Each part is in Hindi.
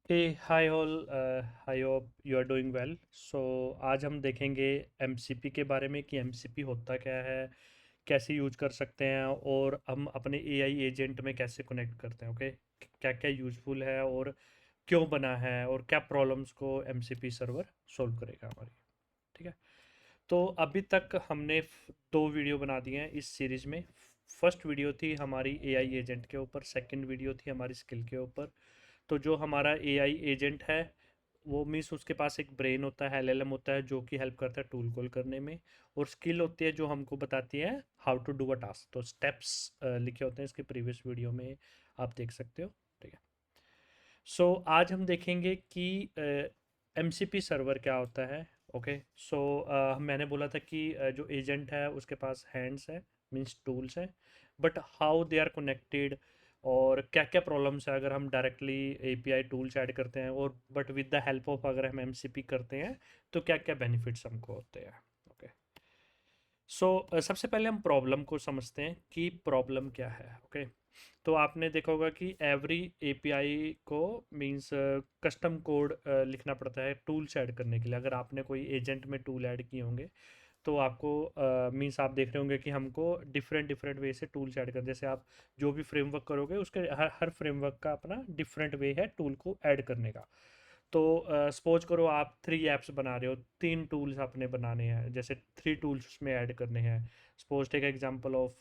Hey hi all. I hope you are doing well. So आज हम देखेंगे एमसीपी के बारे में कि एमसीपी होता क्या है, कैसे यूज कर सकते हैं और हम अपने एआई एजेंट में कैसे कनेक्ट करते हैं। ओके, क्या क्या यूजफुल है और क्यों बना है और क्या प्रॉब्लम्स को एमसीपी सर्वर सॉल्व करेगा हमारी। ठीक है। तो अभी तक हमने दो वीडियो बना दिए हैं इस सीरीज में। फर्स्ट वीडियो थी हमारी एआई एजेंट के ऊपर, सेकंड वीडियो थी हमारी स्किल के ऊपर। तो जो हमारा एआई एजेंट है वो मीन्स उसके पास एक ब्रेन होता है, एलएलएम होता है जो कि हेल्प करता है टूल कॉल करने में। और स्किल होती है जो हमको बताती है how to do a task. तो स्टेप्स लिखे होते हैं इसके प्रीवियस वीडियो में, आप देख सकते हो। ठीक है। सो आज हम देखेंगे कि एमसीपी सर्वर क्या होता है। ओके। सो मैंने बोला था कि जो एजेंट है उसके पास हैंड्स है, मीन्स टूल्स है, but how they are connected और क्या क्या प्रॉब्लम्स है अगर हम डायरेक्टली एपीआई टूल्स ऐड करते हैं और but with the help of अगर हम एमसीपी करते हैं तो क्या क्या बेनिफिट्स हमको होते हैं। ओके। सो सबसे पहले हम प्रॉब्लम को समझते हैं कि प्रॉब्लम क्या है। ओके। तो आपने देखा होगा कि एवरी एपीआई को मींस कस्टम कोड लिखना पड़ता है टूल्स ऐड करने के लिए। अगर आपने कोई एजेंट में टूल ऐड किए होंगे तो आपको मींस आप देख रहे होंगे कि हमको डिफरेंट डिफरेंट वे से टूल्स ऐड कर, जैसे आप जो भी फ्रेमवर्क करोगे उसके हर हर फ्रेमवर्क का अपना डिफरेंट वे है टूल को ऐड करने का। तो सपोज करो आप थ्री ऐप्स बना रहे हो, तीन टूल्स आपने बनाने हैं, जैसे थ्री टूल्स उसमें ऐड करने हैं। Suppose take example of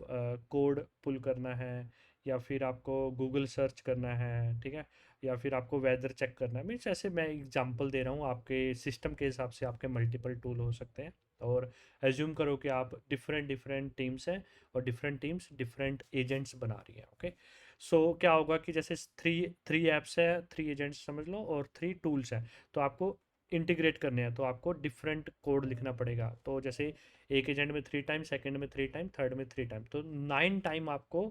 code pull करना है, या फिर आपको गूगल सर्च करना है, ठीक है, या फिर आपको वेदर चेक करना है। मीन्स ऐसे मैं एग्जांपल दे रहा हूँ, आपके सिस्टम के हिसाब से आपके मल्टीपल टूल हो सकते हैं। और एज्यूम करो कि आप डिफरेंट डिफरेंट टीम्स हैं और डिफरेंट टीम्स डिफरेंट एजेंट्स बना रही हैं। ओके। सो क्या होगा कि जैसे थ्री थ्री ऐप्स है, थ्री एजेंट्स समझ लो, और थ्री टूल्स हैं, तो आपको इंटीग्रेट करने हैं तो आपको डिफरेंट कोड लिखना पड़ेगा। तो जैसे एक एजेंट में थ्री टाइम, सेकंड में थ्री टाइम, थर्ड में थ्री टाइम, तो नाइन टाइम आपको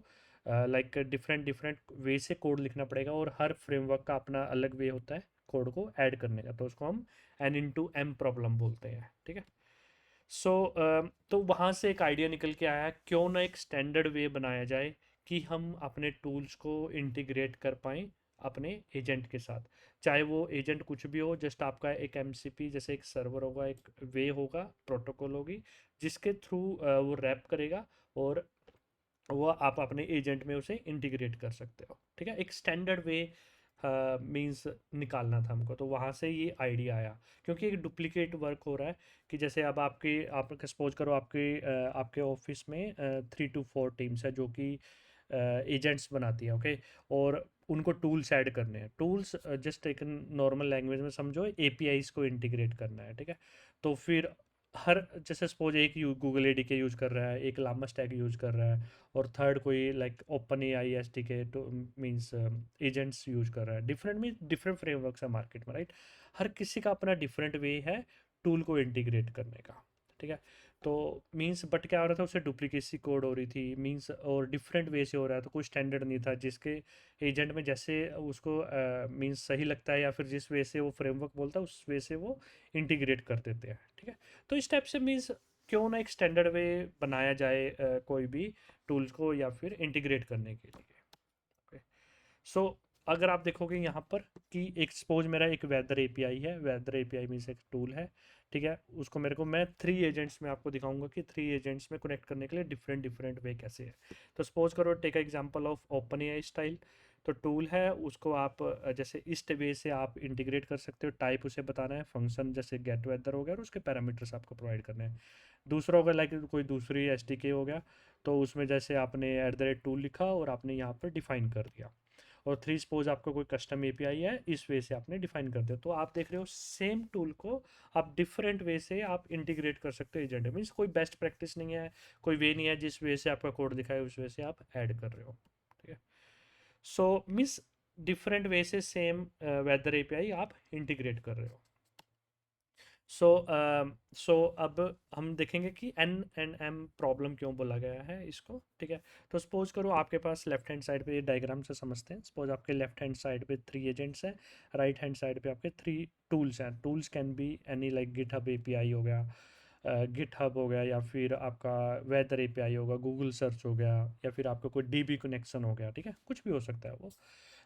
लाइक डिफरेंट डिफरेंट वे से कोड लिखना पड़ेगा। और हर फ्रेमवर्क का अपना अलग वे होता है कोड को ऐड करने का, तो उसको हम एन इंटू एम प्रॉब्लम बोलते हैं। ठीक है। सो तो वहाँ से एक आइडिया निकल के आया, क्यों ना एक स्टैंडर्ड वे बनाया जाए कि हम अपने टूल्स को इंटीग्रेट कर पाएँ अपने एजेंट के साथ। चाहे वो एजेंट कुछ भी हो, जस्ट आपका एक एमसीपी जैसे एक सर्वर होगा, एक वे होगा, प्रोटोकॉल होगी जिसके थ्रू वो रैप करेगा और वो आप अपने एजेंट में उसे इंटीग्रेट कर सकते हो। ठीक है, एक स्टैंडर्ड वे मींस निकालना था हमको, तो वहाँ से ये आइडिया आया। क्योंकि एक डुप्लीकेट वर्क हो रहा है कि जैसे अब आपके आप सपोज करो आपके ऑफिस में थ्री टू फोर टीम्स है जो कि एजेंट्स बनाती है। ओके। और उनको टूल्स ऐड करने हैं। टूल्स जस्ट एक नॉर्मल लैंग्वेज में समझो एपीआईज को इंटीग्रेट करना है। ठीक है। तो फिर हर जैसे सपोज एक गूगल एडीके यूज़ कर रहा है, एक लामा स्टैक यूज़ कर रहा है, और थर्ड कोई like open A I S T के तो मीन्स एजेंट्स यूज कर रहा है। डिफरेंट मीन डिफरेंट फ्रेमवर्क्स है मार्केट में, राइट। हर किसी का अपना डिफरेंट वे है टूल को इंटीग्रेट करने का। ठीक है। तो मीन्स बट क्या हो रहा था, उससे डुप्लीकेसी कोड हो रही थी मीन्स, और डिफरेंट वे से हो रहा था, कोई स्टैंडर्ड नहीं था जिसके एजेंट में जैसे उसको मीन्स सही लगता है या फिर जिस वे से वो फ्रेमवर्क बोलता है उस वे से वो इंटीग्रेट कर देते हैं। ठीक है। तो इस टाइप से मीन्स क्यों ना एक स्टैंडर्ड वे बनाया जाए कोई भी टूल्स को या फिर इंटीग्रेट करने के लिए। ओके। सो अगर आप देखोगे यहाँ पर कि एक सपोज मेरा एक वेदर एपीआई है, वेदर एपीआई मीन्स एक टूल है। ठीक है। उसको मेरे को मैं थ्री एजेंट्स में आपको दिखाऊंगा कि थ्री एजेंट्स में कनेक्ट करने के लिए डिफरेंट डिफरेंट वे कैसे है। तो सपोज करो take example of OpenAI style. तो टूल है उसको आप जैसे इस वे से आप इंटीग्रेट कर सकते हो। टाइप उसे बताना है, फंक्शन जैसे गेट वेदर हो गया और उसके पैरामीटर्स आपको प्रोवाइड करने हैं। दूसरा होगा लाइक कोई दूसरी एस हो गया, तो उसमें जैसे आपने एट द रेट टूल लिखा और आपने यहाँ पर डिफाइन कर दिया। और थ्री सपोज आपका कोई कस्टम एपीआई है, इस वे से आपने डिफाइन कर दिया। तो आप देख रहे हो सेम टूल को आप डिफरेंट वे से आप इंटीग्रेट कर सकते हो एजेंट। मीन्स कोई बेस्ट प्रैक्टिस नहीं है, कोई वे नहीं है जिस वे से आपका कोड दिखा है उस वे से आप ऐड कर रहे हो। ठीक है। सो मीन्स डिफरेंट वे से सेम वेदर एपीआई आप इंटीग्रेट कर रहे हो। सो सो अब हम देखेंगे कि एन एंड एम प्रॉब्लम क्यों बोला गया है इसको। ठीक है। तो सपोज करो आपके पास लेफ्ट हैंड साइड पे, डायग्राम से समझते हैं, सपोज आपके लेफ्ट हैंड साइड पे थ्री एजेंट्स हैं, राइट हैंड साइड पे आपके थ्री टूल्स हैं। Tools can be any like GitHub API हो गया, गिटहब हो गया, या फिर आपका वेदर एपीआई होगा, गूगल सर्च हो गया, या फिर आपका कोई डीबी कनेक्शन हो गया। ठीक है, कुछ भी हो सकता है वो।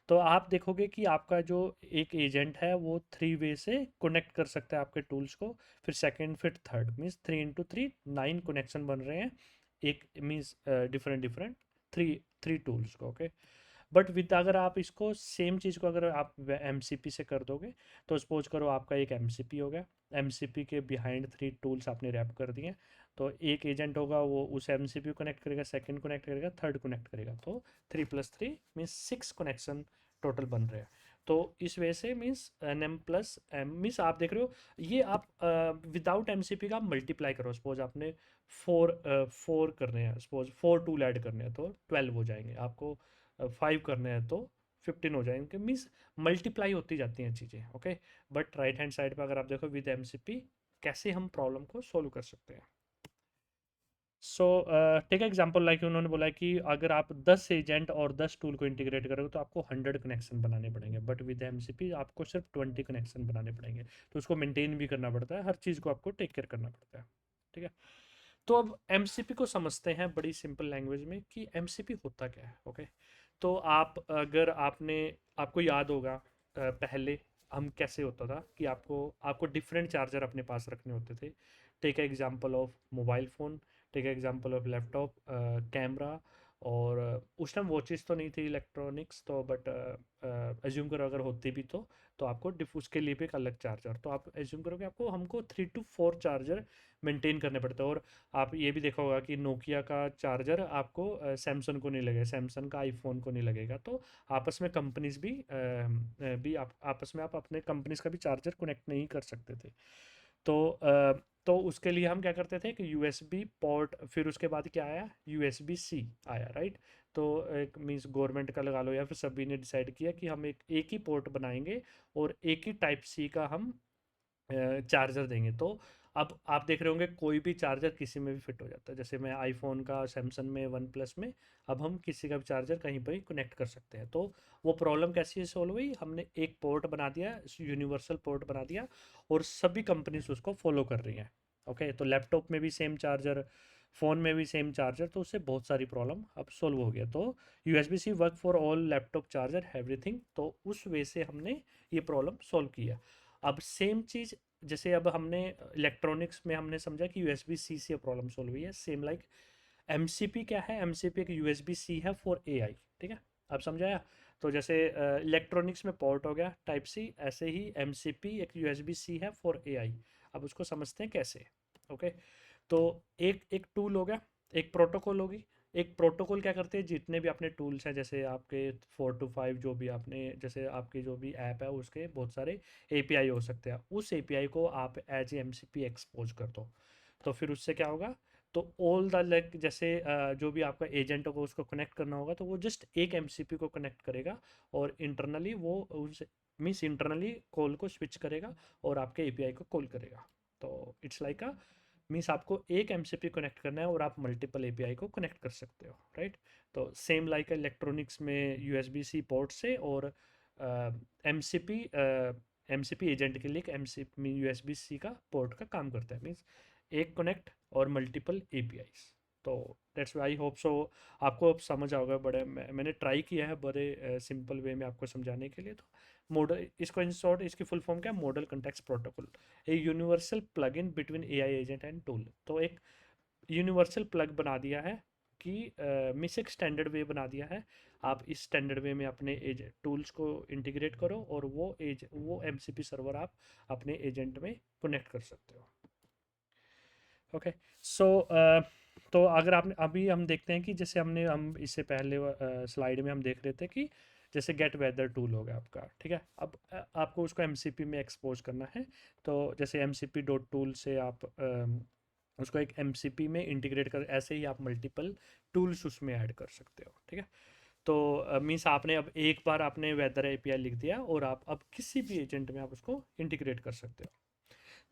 तो आप देखोगे कि आपका जो एक एजेंट है वो 3 वे से कनेक्ट कर सकता है आपके टूल्स को, फिर सेकंड फिर थर्ड, मीन्स 3 into 3 9 कनेक्शन बन रहे हैं, एक means different different three three tools को, ओके। बट विद अगर आप इसको सेम चीज़ को अगर आप एम से कर दोगे, तो सपोज करो आपका एक एम हो गया, एम के बिहाइंड 3 टूल्स आपने रैप कर दिए, तो एक एजेंट होगा वो उस एम को कनेक्ट करेगा, सेकंड कनेक्ट करेगा, थर्ड कनेक्ट करेगा, तो 3 + 3 मीन्स 6 कनेक्शन टोटल बन रहे हैं। तो इस वजह से means N M plus M means आप देख रहे हो, ये आप विदाउट एम का आप मल्टीप्लाई करो, सपोज आपने 4 करने हैं, सपोज 4 टूल ऐड करने हैं तो 12 हो जाएंगे, आपको 5 करने हैं तो 15 हो जाएंगे, मीन्स मल्टीप्लाई होती जाती हैं चीज़ें, okay. But right hand side पे अगर आप देखो विद एम कैसे हम प्रॉब्लम को सोल्व कर सकते हैं। सो टेक एग्जांपल, लाइक उन्होंने बोला कि अगर आप 10 एजेंट और 10 टूल को इंटीग्रेट करोगे तो आपको 100 कनेक्शन बनाने पड़ेंगे, बट विद एम आपको सिर्फ 20 कनेक्शन बनाने पड़ेंगे, तो उसको मेंटेन भी करना पड़ता है, हर चीज़ को आपको टेक केयर करना पड़ता है, ठीक है। तो अब एम को समझते हैं बड़ी सिंपल लैंग्वेज में कि एम होता क्या है, ओके। तो आप अगर आपने आपको याद होगा पहले हम कैसे होता था कि आपको आपको डिफरेंट चार्जर अपने पास रखने होते थे। Take example of mobile phone, take example of laptop, camera, और उस टाइम वॉचेस तो नहीं थी इलेक्ट्रॉनिक्स, तो बट एज्यूम करो अगर होती भी तो आपको उसके लिए भी एक अलग चार्जर, तो आप एज्यूम करोगे आपको हमको 3 to 4 चार्जर मेंटेन करने पड़ते हैं। और आप ये भी देखा होगा कि नोकिया का चार्जर आपको सैमसंग को नहीं लगेगा, सैमसंग का आईफोन को नहीं लगेगा, तो आपस में कंपनीज भी आप आपस में आप अपने कंपनीज का भी चार्जर कनेक्ट नहीं कर सकते थे। तो उसके लिए हम क्या करते थे कि यूएसबी पोर्ट, फिर उसके बाद क्या आया, यूएसबी सी आया, राइट। तो एक मीन्स गवर्नमेंट का लगा लो या फिर सभी ने डिसाइड किया कि हम एक ही पोर्ट बनाएंगे और एक ही टाइप सी का हम चार्जर देंगे। तो अब आप देख रहे होंगे कोई भी चार्जर किसी में भी फिट हो जाता है, जैसे मैं आईफोन का, सैमसंग में, वन प्लस में, अब हम किसी का भी चार्जर कहीं पर भी कनेक्ट कर सकते हैं। तो वो प्रॉब्लम कैसे सॉल्व हुई, हमने एक पोर्ट बना दिया, यूनिवर्सल पोर्ट बना दिया, और सभी कंपनीज उसको फॉलो कर रही हैं, ओके। तो लैपटॉप में भी सेम चार्जर, फ़ोन में भी सेम चार्जर, तो उससे बहुत सारी प्रॉब्लम अब सोल्व हो गया। तो USB C work for all laptop charger everything, तो उस वे से हमने ये प्रॉब्लम सोल्व किया। अब सेम चीज़, जैसे अब हमने इलेक्ट्रॉनिक्स में हमने समझा कि यूएसबी सी से प्रॉब्लम सोल्व हुई है, सेम लाइक एमसीपी क्या है, एमसीपी एक यूएसबी सी है फॉर एआई, ठीक है। अब समझाया। तो जैसे इलेक्ट्रॉनिक्स में पोर्ट हो गया टाइप सी, ऐसे ही एमसीपी एक यूएसबी सी है फॉर एआई। अब उसको समझते हैं कैसे, ओके। तो एक एक टूल हो गया, एक प्रोटोकॉल होगी। एक प्रोटोकॉल क्या करते हैं, जितने भी अपने टूल्स हैं, जैसे आपके 4 to 5 जो भी आपने, जैसे आपके जो भी ऐप है उसके बहुत सारे एपीआई हो सकते हैं, उस एपीआई को आप एज एमसीपी एक्सपोज कर दो। तो फिर उससे क्या होगा, तो ऑल द लाइक जैसे जो भी आपका एजेंट होगा उसको कनेक्ट करना होगा, तो वो जस्ट एक एमसीपी को कनेक्ट करेगा, और इंटरनली वो उस मीन्स इंटरनली कॉल को स्विच करेगा और आपके एपीआई को कॉल करेगा। तो इट्स लाइक अ मीन्स आपको एक एमसीपी कनेक्ट करना है और आप मल्टीपल एपीआई को कनेक्ट कर सकते हो, राइट। तो सेम लाइक इलेक्ट्रॉनिक्स में यूएसबी सी पोर्ट से, और एमसीपी एमसीपी एजेंट के लिए एक एमसीपी यूएसबी सी का पोर्ट का काम करता है, मीन्स एक कनेक्ट और मल्टीपल एपीआईज। तो that's why I hope so आपको अब समझ आओगा, बड़े मैंने ट्राई किया है बड़े सिंपल वे में आपको समझाने के लिए। तो मॉडल, इसको इन शॉर्ट इसकी फुल फॉर्म क्या है, model context protocol, a universal plug in between AI agent and tool. तो एक यूनिवर्सल प्लग बना दिया है कि मिस एक स्टैंडर्ड वे बना दिया है, आप इस स्टैंडर्ड वे में अपने एज टूल्स को इंटीग्रेट करो, और वो एमसीपी सर्वर आप अपने एजेंट में कनेक्ट कर सकते हो, ओके। सो तो अगर आपने अभी हम देखते हैं कि जैसे हम इससे पहले स्लाइड में हम देख रहे थे कि जैसे गेट वेदर टूल हो गया आपका, ठीक है। अब आपको उसको एमसीपी में एक्सपोज करना है, तो जैसे एमसीपी डॉट टूल से आप उसको एक एमसीपी में इंटीग्रेट कर, ऐसे ही आप मल्टीपल टूल्स उसमें ऐड कर सकते हो, ठीक है। तो मीन्स आपने अब एक बार आपने वेदर एपीआई लिख दिया, और आप अब किसी भी एजेंट में आप उसको इंटीग्रेट कर सकते हो।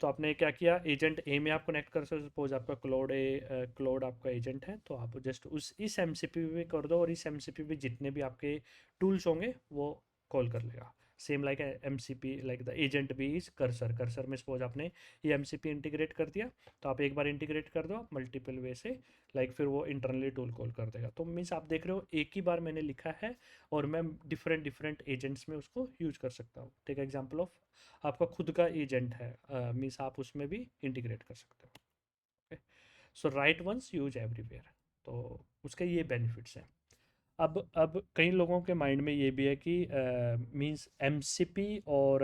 तो आपने क्या किया, एजेंट ए में आप कनेक्ट कर सकते, सपोज आपका क्लोड आपका एजेंट है, तो आप जस्ट उस इस एमसीपी पे कर दो, और इस एमसीपी पे जितने भी आपके टूल्स होंगे वो कॉल कर लेगा। Same like MCP, like the agent भी इज कर्सर। कर्सर में सपोज आपने ये MCP इंटीग्रेट कर दिया, तो आप एक बार इंटीग्रेट कर दो मल्टीपल वे से, लाइक फिर वो इंटरनली टूल कॉल कर देगा। तो मीन्स आप देख रहे हो एक ही बार मैंने लिखा है और मैं डिफरेंट डिफरेंट एजेंट्स में उसको यूज कर सकता हूँ। टेक एग्जाम्पल ऑफ आपका खुद का एजेंट है, मीन्स आप उसमें भी इंटीग्रेट कर सकते हो। ओके, सो राइट वंस यूज एवरीवेयर, तो उसके ये बेनिफिट्स हैं। अब कई लोगों के माइंड में ये भी है कि मींस एमसीपी और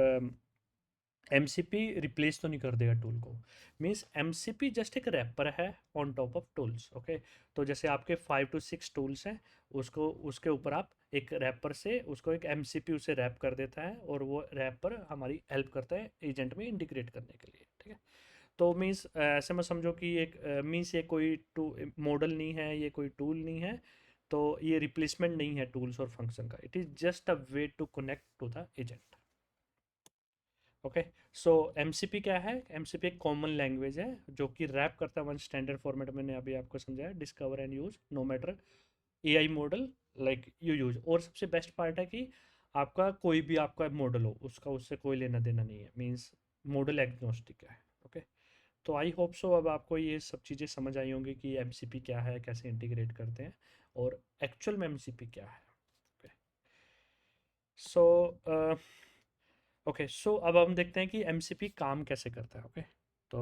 एमसीपी रिप्लेस तो नहीं कर देगा टूल को। मींस एमसीपी जस्ट एक रैपर है on top of tools. Okay, तो जैसे आपके 5 to 6 टूल्स हैं, उसको उसके ऊपर आप एक रैपर से उसको एक एमसीपी उसे रैप कर देता है, और वो रैपर हमारी हेल्प करता है एजेंट में इंटीग्रेट करने के लिए। ठीक है, तो मीन्स ऐसे में समझो कि एक मीन्स ये कोई टू मॉडल नहीं है, ये कोई टूल नहीं है, तो ये रिप्लेसमेंट नहीं है टूल्स और फंक्शन का। It is just a way to connect to the agent. Okay, so MCP क्या है? एमसीपी एक कॉमन लैंग्वेज है जो कि रैप करता है वन स्टैंडर्ड फॉर्मेट। मैंने अभी आपको समझाया, discover and use no matter AI model like you use. और सबसे बेस्ट पार्ट है कि आपका कोई भी आपका मॉडल हो, उसका उससे कोई लेना देना नहीं है, मीन्स मॉडल एग्नोस्टिक है। ओके, तो आई होप सो अब आपको ये सब चीज़ें समझ आई होंगी कि एमसीपी क्या है, कैसे इंटीग्रेट करते हैं, और एक्चुअल में एमसीपी क्या है। ओके, सो ओके, सो अब हम देखते हैं कि एमसीपी काम कैसे करता है। ओके, तो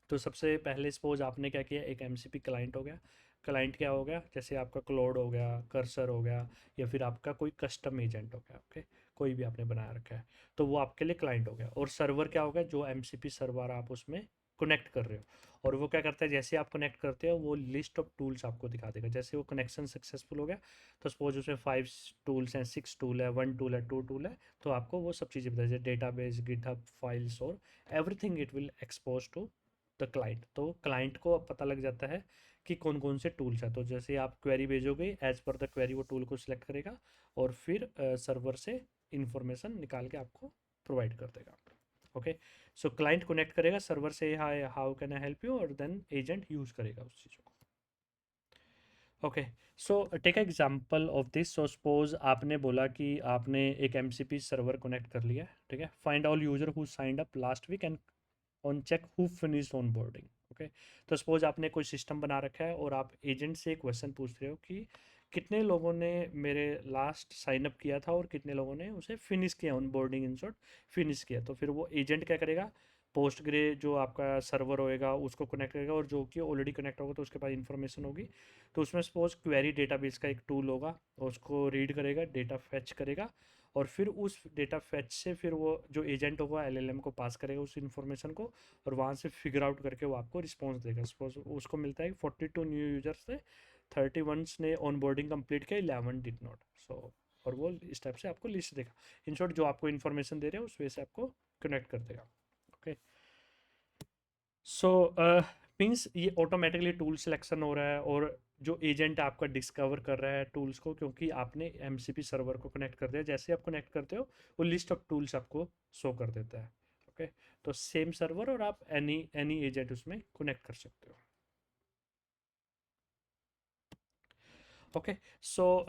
तो सबसे पहले सपोज आपने क्या किया, एक एमसीपी क्लाइंट हो गया। क्लाइंट क्या हो गया? जैसे आपका क्लोड हो गया, कर्सर हो गया, या फिर आपका कोई कस्टम एजेंट हो गया। ओके, कोई भी आपने बनाया रखा है, तो वो आपके लिए क्लाइंट हो गया। और सर्वर क्या हो गया? जो एमसीपी सर्वर आप उसमें कनेक्ट कर रहे हो, और वो क्या करता है, जैसे आप कनेक्ट करते हो वो लिस्ट ऑफ टूल्स आपको दिखा देगा। जैसे वो कनेक्शन सक्सेसफुल हो गया, तो सपोज उसमें 5 टूल्स हैं, 6 टूल है, 1 टूल है, 2 टूल है, तो आपको वो सब चीज़ें बताइए, डेटाबेस, गिटहब फाइल्स, और everything it will expose to the client. तो क्लाइंट को अब पता लग जाता है कि कौन कौन से टूल्स हैं। तो जैसे आप क्वेरी भेजोगे, एज पर द क्वेरी वो टूल को सिलेक्ट करेगा, और फिर सर्वर से इंफॉर्मेशन निकाल के आपको प्रोवाइड कर देगा। ओके, सो क्लाइंट कनेक्ट करेगा सर्वर से, hi how can I help you, और देन एजेंट यूज करेगा उस चीज़ों को। Okay, so take example of this. So suppose आपने बोला कि आपने एक एमसीपी सर्वर कनेक्ट कर लिया। ठीक है, find all user who signed up last week and on check who finished onboarding. Okay, तो सपोज आपने कोई सिस्टम बना रखा है और आप एजेंट से एक क्वेश्चन पूछ रहे हो कि कितने लोगों ने मेरे लास्ट साइन अप किया था और कितने लोगों ने उसे फिनिश किया, on boarding in short finish किया। तो फिर वो एजेंट क्या करेगा, पोस्ट ग्रे जो आपका सर्वर होएगा उसको कनेक्ट करेगा, और जो कि ऑलरेडी कनेक्ट होगा तो उसके पास इंफॉर्मेशन होगी। तो उसमें सपोज क्वेरी डेटाबेस का एक टूल होगा, उसको रीड करेगा, डेटा फैच करेगा, और फिर उस डेटा फैच से फिर वो जो एजेंट होगा एलएलएम को पास करेगा उस इन्फॉर्मेशन को, और वहाँ से फिगर आउट करके वो आपको रिस्पॉन्स देगा। सपोज उसको मिलता है 42 न्यू यूजर्स थे, 31 ने ऑन बोर्डिंग कम्प्लीट किया, 11 डिड नॉट। सो और वो इस टाइप से आपको लिस्ट देगा। इन शॉर्ट जो आपको इन्फॉर्मेशन दे रहे हैं उस वजह से आपको कनेक्ट कर देगा। ओके, सो मीन्स ये ऑटोमेटिकली टूल सिलेक्शन हो रहा है, और जो एजेंट आपका डिस्कवर कर रहा है टूल्स को, क्योंकि आपने एमसीपी सर्वर को कनेक्ट कर दिया। जैसे आप कनेक्ट करते हो वो लिस्ट ऑफ टूल्स आपको शो कर देता है। ओके, तो सेम सर्वर, और आप एनी एनी एजेंट उसमें कनेक्ट कर सकते हो। ओके, सो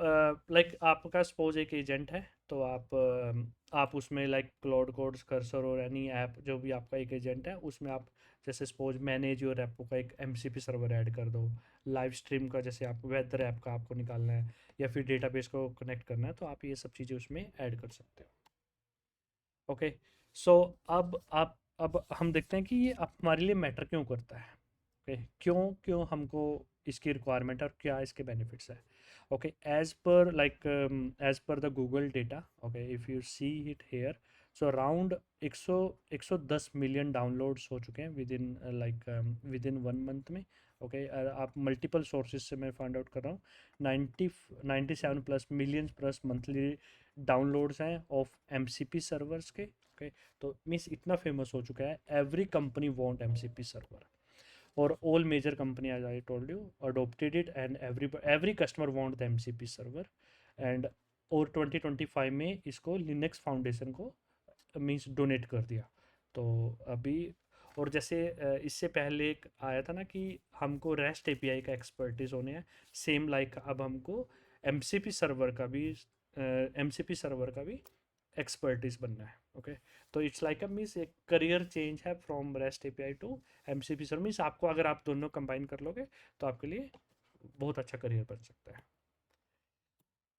लाइक आपका सपोज एक एजेंट है, तो आप उसमें लाइक क्लाउड कोड्स, कर्सर और एनी ऐप जो भी आपका एक एजेंट है उसमें आप जैसे सपोज मैनेज योर ऐप का एक एमसीपी सर्वर ऐड कर दो। लाइव स्ट्रीम का जैसे आप वेदर ऐप का आपको निकालना है, या फिर डेटाबेस को कनेक्ट करना है, तो आप ये सब चीज़ें उसमें ऐड कर सकते हो। ओके, सो अब हम देखते हैं कि ये हमारे लिए मैटर क्यों करता है। ओके, क्यों क्यों हमको इसकी रिक्वायरमेंट है और क्या इसके बेनिफिट्स है। Okay, as per the Google data, okay, if you see it here, so around 110 million downloads हो चुके हैं within within 1 month में। ओके, आप मल्टीपल सोर्सेज से मैं फाइंड आउट कर रहा हूँ। 97+ मिलियन प्लस मंथली डाउनलोड्स हैं ऑफ एमसीपी सर्वर्स के। ओके, तो मीन्स इतना फेमस हो चुका है, every company want MCP server, और all major company as I told you adopted it, and every customer want the MCP server. And और 2025 में इसको लिनक्स फाउंडेशन को मीन्स डोनेट कर दिया। तो अभी, और जैसे इससे पहले एक आया था ना कि हमको रेस्ट एपीआई का एक्सपर्टीज होने हैं, सेम लाइक अब हमको एमसीपी सर्वर का भी एम सी पी सर्वर का भी एक्सपर्टीज बनना है। ओके, तो इट्स लाइक अ मीन्स एक करियर चेंज है from REST API to MCP server. Means आपको अगर आप दोनों कंबाइन कर लोगे तो आपके लिए बहुत अच्छा करियर बन सकता है।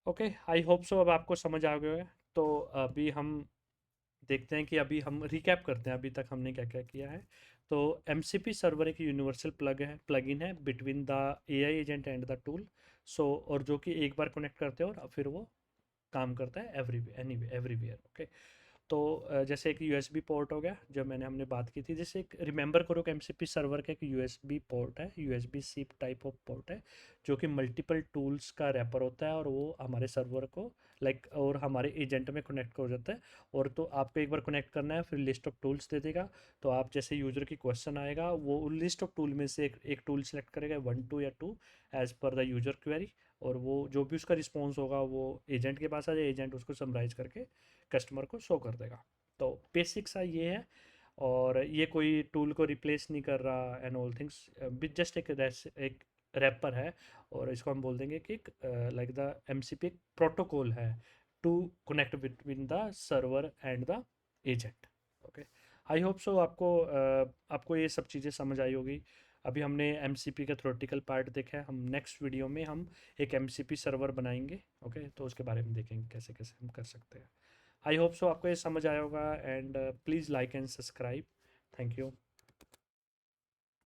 ओके, आई होप सो अब आपको समझ आ गया है। तो अभी हम देखते हैं कि अभी हम रिकैप करते हैं अभी तक हमने क्या क्या किया है। तो एम सी पी सर्वर एक यूनिवर्सल प्लगइन है between the A I agent and the tool. So और जो कि एक बार कनेक्ट करते हैं और फिर वो काम करता है एवरीवेयर। ओके, तो जैसे एक यूएसबी पोर्ट हो गया जो हमने बात की थी। जैसे एक रिमेंबर करो कि एमसीपी सर्वर का एक यूएसबी पोर्ट है, USB C type of port है जो कि मल्टीपल टूल्स का रैपर होता है और वो हमारे सर्वर को लाइक और हमारे एजेंट में कनेक्ट हो जाता है। और तो आपको एक बार कनेक्ट करना है, फिर लिस्ट ऑफ टूल्स दे देगा। तो आप जैसे यूजर की क्वेश्चन आएगा वो लिस्ट ऑफ टूल में से एक टूल सेलेक्ट करेगा, 1 2 या 2 as per the user query. और वो जो भी उसका रिस्पॉन्स होगा वो एजेंट के पास आ जाए, एजेंट उसको समराइज करके कस्टमर को शो कर देगा। तो बेसिक सा ये है। और ये कोई टूल को रिप्लेस नहीं कर रहा एंड ऑल थिंग्स, जस्ट एक रैपर है। और इसको हम बोल देंगे कि like the M C P एक प्रोटोकॉल है to connect between the server and the agent. Okay, I hope so आपको ये सब चीज़ें समझ आई होगी। अभी हमने एम सी पी का थ्योरेटिकल पार्ट देखा है। हम नेक्स्ट वीडियो में हम एक एम सी पी सर्वर बनाएंगे। ओके, तो उसके बारे में देखेंगे कैसे कैसे हम कर सकते हैं। आई होप सो आपको ये समझ आया होगा and please like and subscribe. Thank you.